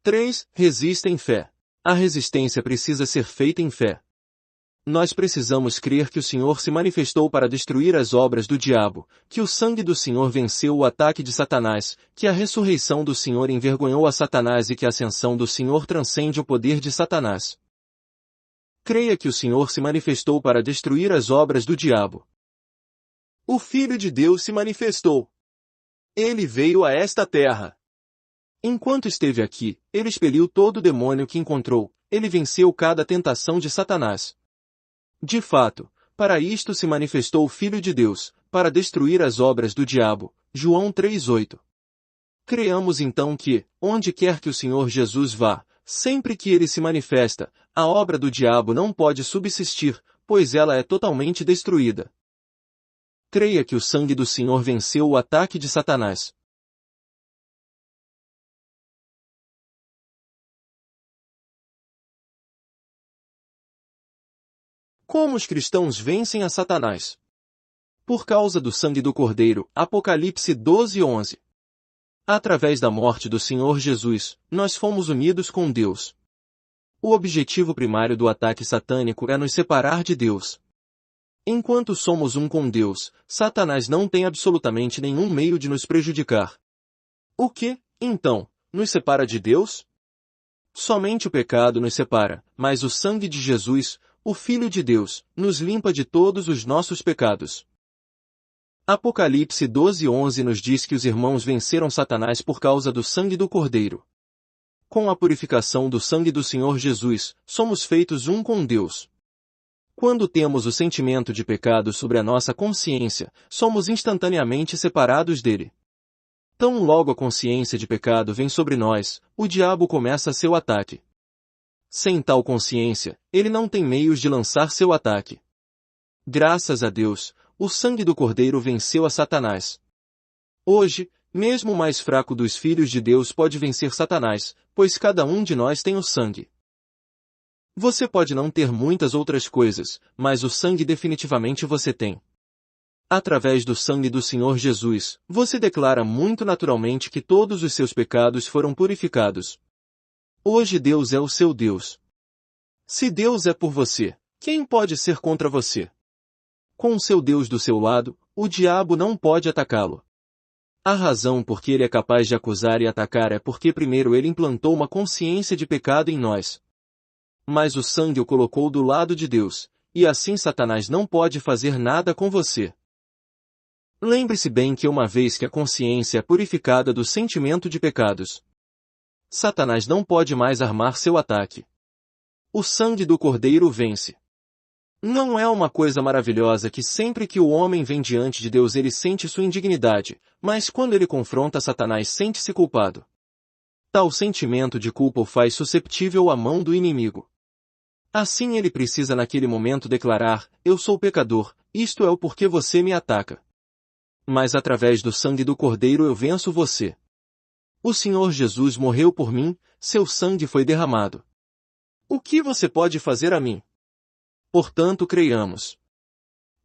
3. Resista em fé. A resistência precisa ser feita em fé. Nós precisamos crer que o Senhor se manifestou para destruir as obras do diabo, que o sangue do Senhor venceu o ataque de Satanás, que a ressurreição do Senhor envergonhou a Satanás e que a ascensão do Senhor transcende o poder de Satanás. Creia que o Senhor se manifestou para destruir as obras do diabo. O Filho de Deus se manifestou. Ele veio a esta terra. Enquanto esteve aqui, ele expeliu todo o demônio que encontrou, ele venceu cada tentação de Satanás. De fato, para isto se manifestou o Filho de Deus, para destruir as obras do diabo. João 3:8. Creamos então que, onde quer que o Senhor Jesus vá, sempre que ele se manifesta, a obra do diabo não pode subsistir, pois ela é totalmente destruída. Creia que o sangue do Senhor venceu o ataque de Satanás. Como os cristãos vencem a Satanás? Por causa do sangue do Cordeiro. Apocalipse 12:11. Através da morte do Senhor Jesus, nós fomos unidos com Deus. O objetivo primário do ataque satânico é nos separar de Deus. Enquanto somos um com Deus, Satanás não tem absolutamente nenhum meio de nos prejudicar. O que, então, nos separa de Deus? Somente o pecado nos separa, mas o sangue de Jesus, o Filho de Deus, nos limpa de todos os nossos pecados. Apocalipse 12:11 nos diz que os irmãos venceram Satanás por causa do sangue do Cordeiro. Com a purificação do sangue do Senhor Jesus, somos feitos um com Deus. Quando temos o sentimento de pecado sobre a nossa consciência, somos instantaneamente separados dele. Tão logo a consciência de pecado vem sobre nós, o diabo começa seu ataque. Sem tal consciência, ele não tem meios de lançar seu ataque. Graças a Deus, o sangue do Cordeiro venceu a Satanás. Hoje, mesmo o mais fraco dos filhos de Deus pode vencer Satanás, pois cada um de nós tem o sangue. Você pode não ter muitas outras coisas, mas o sangue definitivamente você tem. Através do sangue do Senhor Jesus, você declara muito naturalmente que todos os seus pecados foram purificados. Hoje Deus é o seu Deus. Se Deus é por você, quem pode ser contra você? Com o seu Deus do seu lado, o diabo não pode atacá-lo. A razão por que ele é capaz de acusar e atacar é porque primeiro ele implantou uma consciência de pecado em nós. Mas o sangue o colocou do lado de Deus, e assim Satanás não pode fazer nada com você. Lembre-se bem que uma vez que a consciência é purificada do sentimento de pecados, Satanás não pode mais armar seu ataque. O sangue do Cordeiro vence. Não é uma coisa maravilhosa que sempre que o homem vem diante de Deus ele sente sua indignidade, mas quando ele confronta Satanás sente-se culpado. Tal sentimento de culpa o faz susceptível à mão do inimigo. Assim ele precisa naquele momento declarar, eu sou pecador, isto é o porquê você me ataca. Mas através do sangue do Cordeiro eu venço você. O Senhor Jesus morreu por mim, seu sangue foi derramado. O que você pode fazer a mim? Portanto creiamos.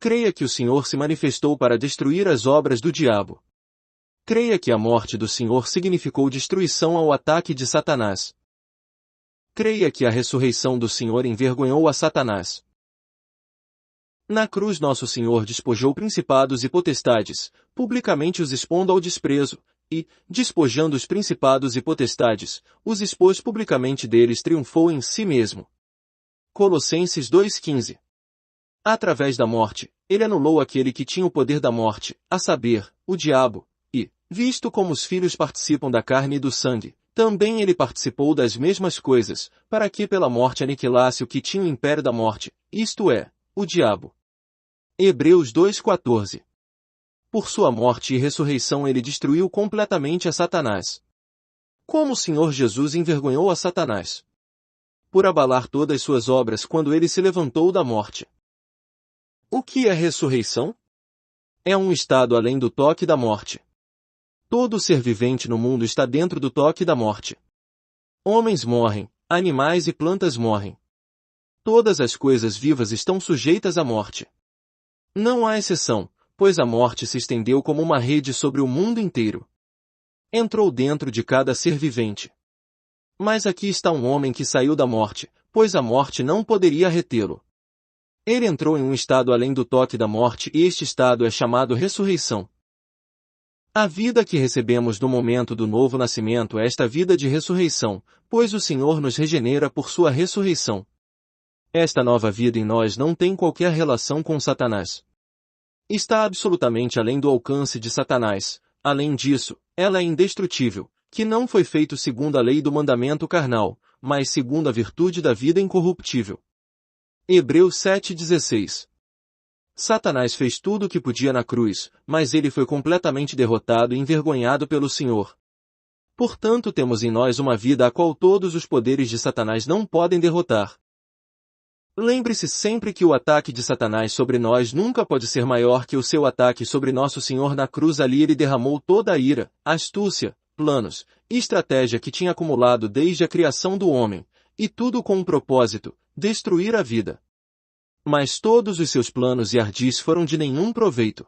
Creia que o Senhor se manifestou para destruir as obras do diabo. Creia que a morte do Senhor significou destruição ao ataque de Satanás. Creia que a ressurreição do Senhor envergonhou a Satanás. Na cruz nosso Senhor despojou principados e potestades, publicamente os expondo ao desprezo, e, despojando os principados e potestades, os expôs publicamente deles triunfou em si mesmo. Colossenses 2:15. Através da morte, ele anulou aquele que tinha o poder da morte, a saber, o diabo, e, visto como os filhos participam da carne e do sangue, também ele participou das mesmas coisas, para que pela morte aniquilasse o que tinha o império da morte, isto é, o diabo. Hebreus 2:14. Por sua morte e ressurreição ele destruiu completamente a Satanás. Como o Senhor Jesus envergonhou a Satanás? Por abalar todas suas obras quando ele se levantou da morte. O que é ressurreição? É um estado além do toque da morte. Todo ser vivente no mundo está dentro do toque da morte. Homens morrem, animais e plantas morrem. Todas as coisas vivas estão sujeitas à morte. Não há exceção, pois a morte se estendeu como uma rede sobre o mundo inteiro. Entrou dentro de cada ser vivente. Mas aqui está um homem que saiu da morte, pois a morte não poderia retê-lo. Ele entrou em um estado além do toque da morte e este estado é chamado ressurreição. A vida que recebemos no momento do novo nascimento é esta vida de ressurreição, pois o Senhor nos regenera por sua ressurreição. Esta nova vida em nós não tem qualquer relação com Satanás. Está absolutamente além do alcance de Satanás. Além disso, ela é indestrutível, que não foi feito segundo a lei do mandamento carnal, mas segundo a virtude da vida incorruptível. Hebreus 7,16. Satanás fez tudo o que podia na cruz, mas ele foi completamente derrotado e envergonhado pelo Senhor. Portanto, temos em nós uma vida a qual todos os poderes de Satanás não podem derrotar. Lembre-se sempre que o ataque de Satanás sobre nós nunca pode ser maior que o seu ataque sobre nosso Senhor na cruz. Ali ele derramou toda a ira, astúcia, planos e estratégia que tinha acumulado desde a criação do homem, e tudo com um propósito: destruir a vida. Mas todos os seus planos e ardis foram de nenhum proveito.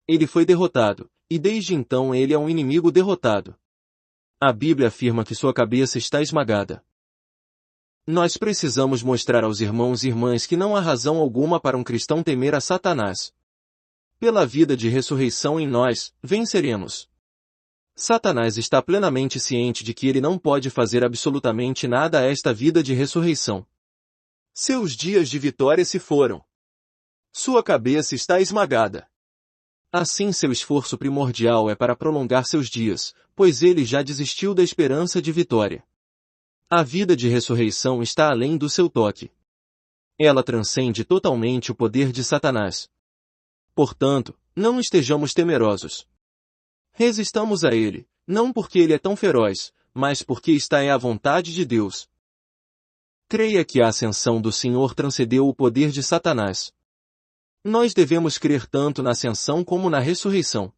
Ele foi derrotado, e desde então ele é um inimigo derrotado. A Bíblia afirma que sua cabeça está esmagada. Nós precisamos mostrar aos irmãos e irmãs que não há razão alguma para um cristão temer a Satanás. Pela vida de ressurreição em nós, venceremos. Satanás está plenamente ciente de que ele não pode fazer absolutamente nada a esta vida de ressurreição. Seus dias de vitória se foram. Sua cabeça está esmagada. Assim, seu esforço primordial é para prolongar seus dias, pois ele já desistiu da esperança de vitória. A vida de ressurreição está além do seu toque. Ela transcende totalmente o poder de Satanás. Portanto, não estejamos temerosos. Resistamos a ele, não porque ele é tão feroz, mas porque esta é a vontade de Deus. Creia que a ascensão do Senhor transcendeu o poder de Satanás. Nós devemos crer tanto na ascensão como na ressurreição.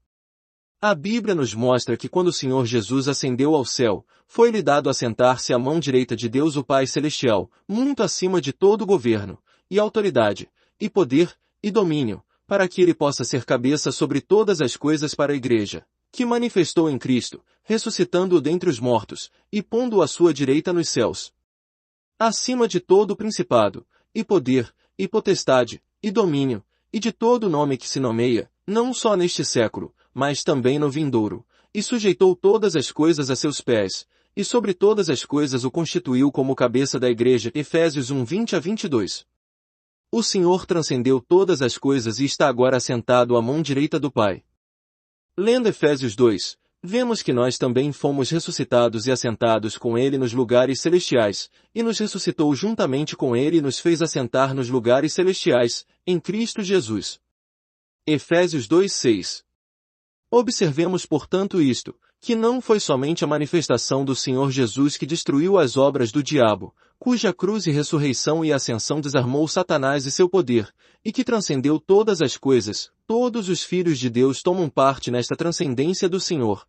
A Bíblia nos mostra que quando o Senhor Jesus ascendeu ao céu, foi-lhe dado assentar-se à mão direita de Deus o Pai Celestial, muito acima de todo governo, e autoridade, e poder, e domínio, para que ele possa ser cabeça sobre todas as coisas para a Igreja, que manifestou em Cristo, ressuscitando-o dentre os mortos, e pondo-o à sua direita nos céus. Acima de todo principado, e poder, e potestade, e domínio, e de todo nome que se nomeia, não só neste século, mas também no vindouro, e sujeitou todas as coisas a seus pés, e sobre todas as coisas o constituiu como cabeça da Igreja. Efésios 1:20-22. O Senhor transcendeu todas as coisas e está agora assentado à mão direita do Pai. Lendo Efésios 2, vemos que nós também fomos ressuscitados e assentados com Ele nos lugares celestiais, e nos ressuscitou juntamente com Ele e nos fez assentar nos lugares celestiais, em Cristo Jesus. Efésios 2:6. Observemos portanto isto, que não foi somente a manifestação do Senhor Jesus que destruiu as obras do diabo, cuja cruz e ressurreição e ascensão desarmou Satanás e seu poder, e que transcendeu todas as coisas. Todos os filhos de Deus tomam parte nesta transcendência do Senhor.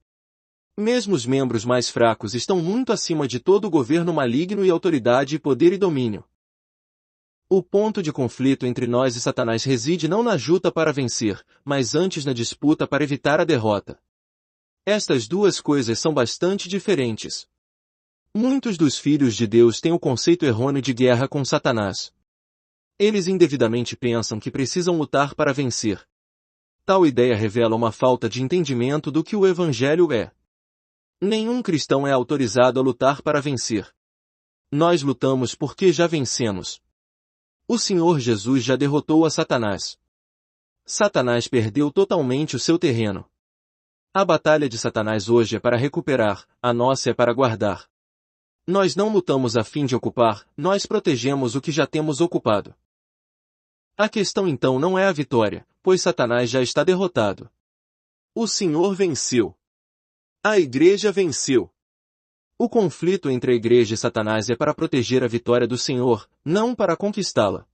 Mesmo os membros mais fracos estão muito acima de todo governo maligno e autoridade e poder e domínio. O ponto de conflito entre nós e Satanás reside não na luta para vencer, mas antes na disputa para evitar a derrota. Estas duas coisas são bastante diferentes. Muitos dos filhos de Deus têm o conceito errôneo de guerra com Satanás. Eles indevidamente pensam que precisam lutar para vencer. Tal ideia revela uma falta de entendimento do que o Evangelho é. Nenhum cristão é autorizado a lutar para vencer. Nós lutamos porque já vencemos. O Senhor Jesus já derrotou a Satanás. Satanás perdeu totalmente o seu terreno. A batalha de Satanás hoje é para recuperar, a nossa é para guardar. Nós não lutamos a fim de ocupar, nós protegemos o que já temos ocupado. A questão então não é a vitória, pois Satanás já está derrotado. O Senhor venceu. A Igreja venceu. O conflito entre a Igreja e Satanás é para proteger a vitória do Senhor, não para conquistá-la.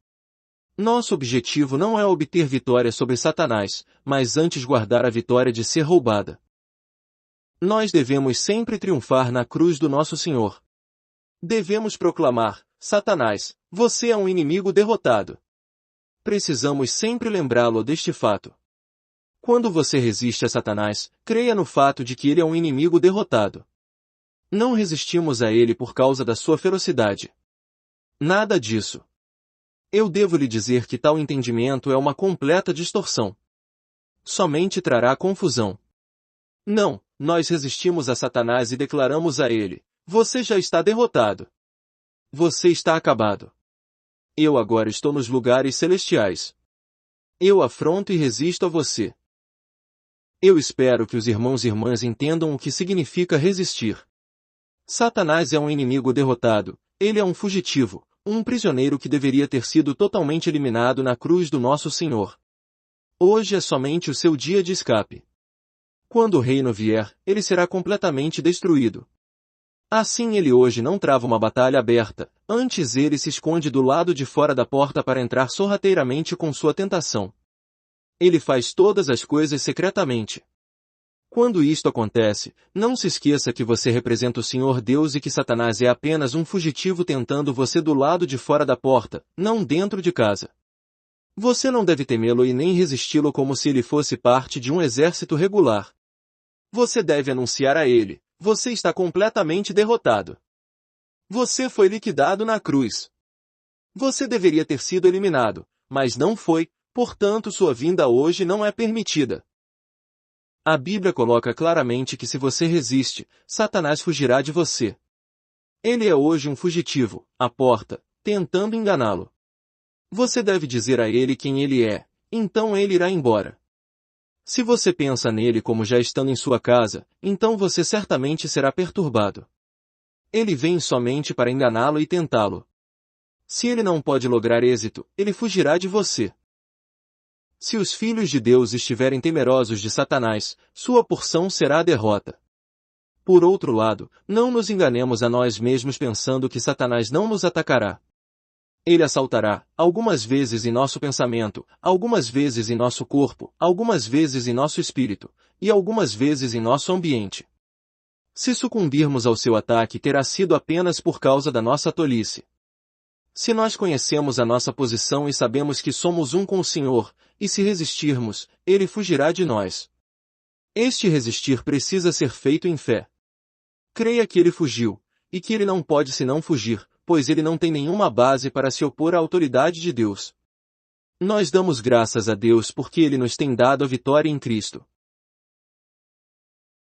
Nosso objetivo não é obter vitória sobre Satanás, mas antes guardar a vitória de ser roubada. Nós devemos sempre triunfar na cruz do nosso Senhor. Devemos proclamar: Satanás, você é um inimigo derrotado. Precisamos sempre lembrá-lo deste fato. Quando você resiste a Satanás, creia no fato de que ele é um inimigo derrotado. Não resistimos a ele por causa da sua ferocidade. Nada disso. Eu devo lhe dizer que tal entendimento é uma completa distorção. Somente trará confusão. Não, nós resistimos a Satanás e declaramos a ele: você já está derrotado. Você está acabado. Eu agora estou nos lugares celestiais. Eu afronto e resisto a você. Eu espero que os irmãos e irmãs entendam o que significa resistir. Satanás é um inimigo derrotado, ele é um fugitivo, um prisioneiro que deveria ter sido totalmente eliminado na cruz do nosso Senhor. Hoje é somente o seu dia de escape. Quando o reino vier, ele será completamente destruído. Assim ele hoje não trava uma batalha aberta, antes ele se esconde do lado de fora da porta para entrar sorrateiramente com sua tentação. Ele faz todas as coisas secretamente. Quando isto acontece, não se esqueça que você representa o Senhor Deus e que Satanás é apenas um fugitivo tentando você do lado de fora da porta, não dentro de casa. Você não deve temê-lo e nem resisti-lo como se ele fosse parte de um exército regular. Você deve anunciar a ele: você está completamente derrotado. Você foi liquidado na cruz. Você deveria ter sido eliminado, mas não foi, portanto sua vinda hoje não é permitida. A Bíblia coloca claramente que se você resiste, Satanás fugirá de você. Ele é hoje um fugitivo, à porta, tentando enganá-lo. Você deve dizer a ele quem ele é, então ele irá embora. Se você pensa nele como já estando em sua casa, então você certamente será perturbado. Ele vem somente para enganá-lo e tentá-lo. Se ele não pode lograr êxito, ele fugirá de você. Se os filhos de Deus estiverem temerosos de Satanás, sua porção será a derrota. Por outro lado, não nos enganemos a nós mesmos pensando que Satanás não nos atacará. Ele assaltará, algumas vezes em nosso pensamento, algumas vezes em nosso corpo, algumas vezes em nosso espírito, e algumas vezes em nosso ambiente. Se sucumbirmos ao seu ataque, terá sido apenas por causa da nossa tolice. Se nós conhecemos a nossa posição e sabemos que somos um com o Senhor, e se resistirmos, ele fugirá de nós. Este resistir precisa ser feito em fé. Creia que ele fugiu, e que ele não pode senão fugir, pois ele não tem nenhuma base para se opor à autoridade de Deus. Nós damos graças a Deus porque ele nos tem dado a vitória em Cristo.